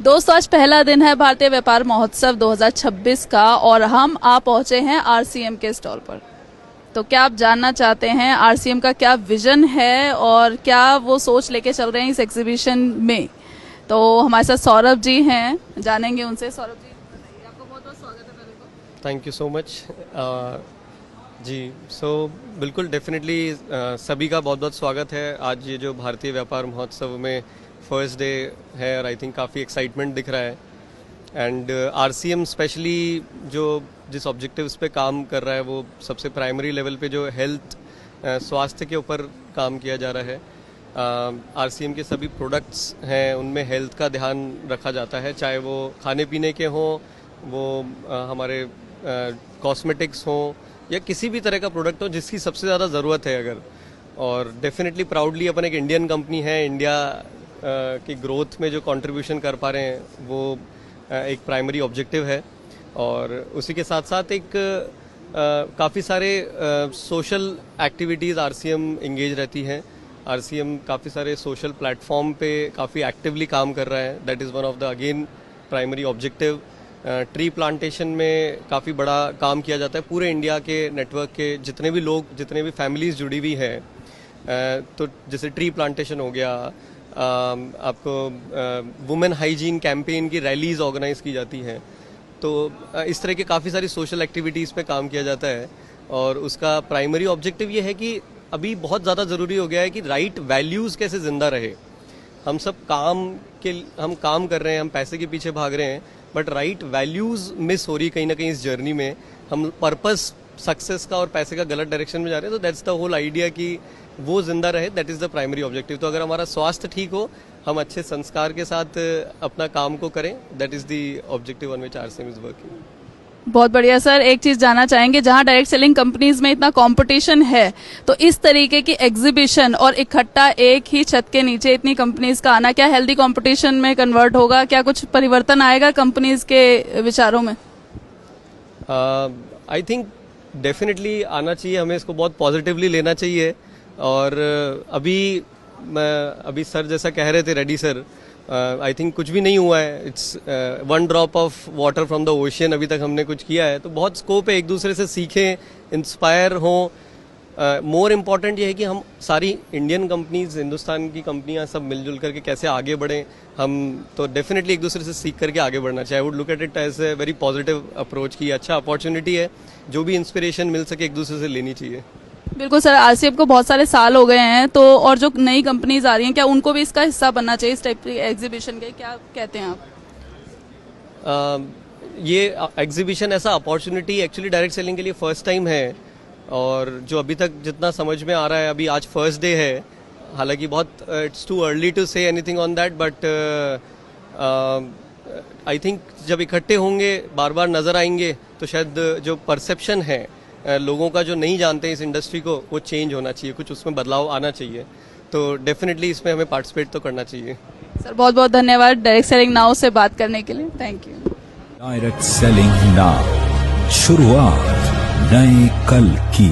दोस्तों, आज पहला दिन है भारतीय व्यापार महोत्सव 2026 का और हम आ पहुंचे हैं आरसीएम के स्टॉल पर। तो क्या आप जानना चाहते हैं आरसीएम का क्या विजन है और क्या वो सोच लेके चल रहे हैं इस एग्जीबिशन में? तो हमारे साथ सौरभ जी हैं, जानेंगे उनसे। सौरभ जी, बताइए, आपका बहुत बहुत स्वागत है पहले तो। थैंक यू सो मच जी। बिल्कुल डेफिनेटली सभी का बहुत बहुत स्वागत है। आज ये जो भारतीय व्यापार महोत्सव में फर्स्ट डे है और आई थिंक काफ़ी एक्साइटमेंट दिख रहा है। एंड आरसीएम स्पेशली जो जिस ऑब्जेक्टिव्स पे काम कर रहा है वो सबसे प्राइमरी लेवल पे जो हेल्थ स्वास्थ्य के ऊपर काम किया जा रहा है। आरसीएम के सभी प्रोडक्ट्स हैं उनमें हेल्थ का ध्यान रखा जाता है, चाहे वो खाने पीने के हों, वो हमारे कॉस्मेटिक्स हों या किसी भी तरह का प्रोडक्ट हो जिसकी सबसे ज़्यादा ज़रूरत है अगर। और डेफिनेटली प्राउडली अपन एक इंडियन कंपनी है, इंडिया की ग्रोथ में जो कंट्रीब्यूशन कर पा रहे हैं वो एक प्राइमरी ऑब्जेक्टिव है। और उसी के साथ साथ एक काफ़ी सारे सोशल एक्टिविटीज़ आरसीएम इंगेज रहती हैं। आरसीएम काफ़ी सारे सोशल प्लेटफॉर्म पे काफ़ी एक्टिवली काम कर रहा है। That is one of the again primary objective. Tree plantation में काफ़ी बड़ा काम किया जाता है। पूरे इंडिया के नेटवर्क के जितने भी लोग, जितने भी फैमिलीज जुड़ी हुई हैं, तो जैसे ट्री प्लांटेशन हो गया, आपको वुमेन हाइजीन कैंपेन की रैलीज ऑर्गेनाइज की जाती हैं। तो इस तरह के काफ़ी सारी सोशल एक्टिविटीज़ पे काम किया जाता है। और उसका प्राइमरी ऑब्जेक्टिव ये है कि अभी बहुत ज़्यादा ज़रूरी हो गया है कि राइट वैल्यूज़ कैसे ज़िंदा रहे। हम सब हम काम कर रहे हैं, हम पैसे के पीछे भाग रहे हैं, बट राइट वैल्यूज़ मिस हो रही कहीं ना कहीं इस जर्नी में। हम पर्पस सक्सेस का और पैसे का गलत डायरेक्शन में जा रहे हैं। तो दैट्स द होल आइडिया कि वो जिंदा रहे, that is the primary objective. तो अगर हमारा स्वास्थ्य ठीक हो, हम अच्छे संस्कार के साथ अपना काम को करें, that is the objective on which RCM is working. बहुत बढ़िया सर। एक चीज जानना चाहेंगे, जहां डायरेक्ट सेलिंग कंपनीज में इतना कंपटीशन है, तो इस तरीके की एग्जीबिशन और इकट्ठा एक ही छत के नीचे इतनी कंपनीज का आना, क्या हेल्दी कंपटीशन में कन्वर्ट होगा? क्या कुछ परिवर्तन आएगा कंपनीज के विचारों में? आई थिंक डेफिनेटली आना चाहिए, हमें इसको बहुत पॉजिटिवली लेना चाहिए। और अभी सर जैसा कह रहे थे, रेड्डी सर, आई थिंक कुछ भी नहीं हुआ है। It's one drop of water from the ocean. अभी तक हमने कुछ किया है तो बहुत स्कोप है, एक दूसरे से सीखें, इंस्पायर हों। मोर इम्पॉर्टेंट ये है कि हम सारी इंडियन कंपनीज, हिंदुस्तान की कंपनियां सब मिलजुल करके कैसे आगे बढ़ें। हम तो डेफिनेटली एक दूसरे से सीख करके आगे बढ़ना चाहिए। I would look at it as a very positive approach की अच्छा अपॉर्चुनिटी है, जो भी इंस्पिरेशन मिल सके एक दूसरे से लेनी चाहिए। बिल्कुल सर। आरसीएम को बहुत सारे साल हो गए हैं, तो और जो नई कंपनीज आ रही हैं, क्या उनको भी इसका हिस्सा बनना चाहिए इस टाइप की एग्जीबिशन के? क्या कहते हैं आप? ये एग्जीबिशन ऐसा अपॉर्चुनिटी एक्चुअली डायरेक्ट सेलिंग के लिए फर्स्ट टाइम है। और जो अभी तक जितना समझ में आ रहा है, अभी आज फर्स्ट डे है, हालांकि बहुत it's too early to say anything on that, but I think जब इकट्ठे होंगे, बार बार नजर आएंगे, तो शायद जो परसेप्शन है लोगों का जो नहीं जानते हैं इस इंडस्ट्री को, वो चेंज होना चाहिए, कुछ उसमें बदलाव आना चाहिए। तो डेफिनेटली इसमें हमें पार्टिसिपेट तो करना चाहिए। सर बहुत बहुत धन्यवाद डायरेक्ट सेलिंग नाउ से बात करने के लिए। Thank you. Direct selling now, शुरुआत नए कल की।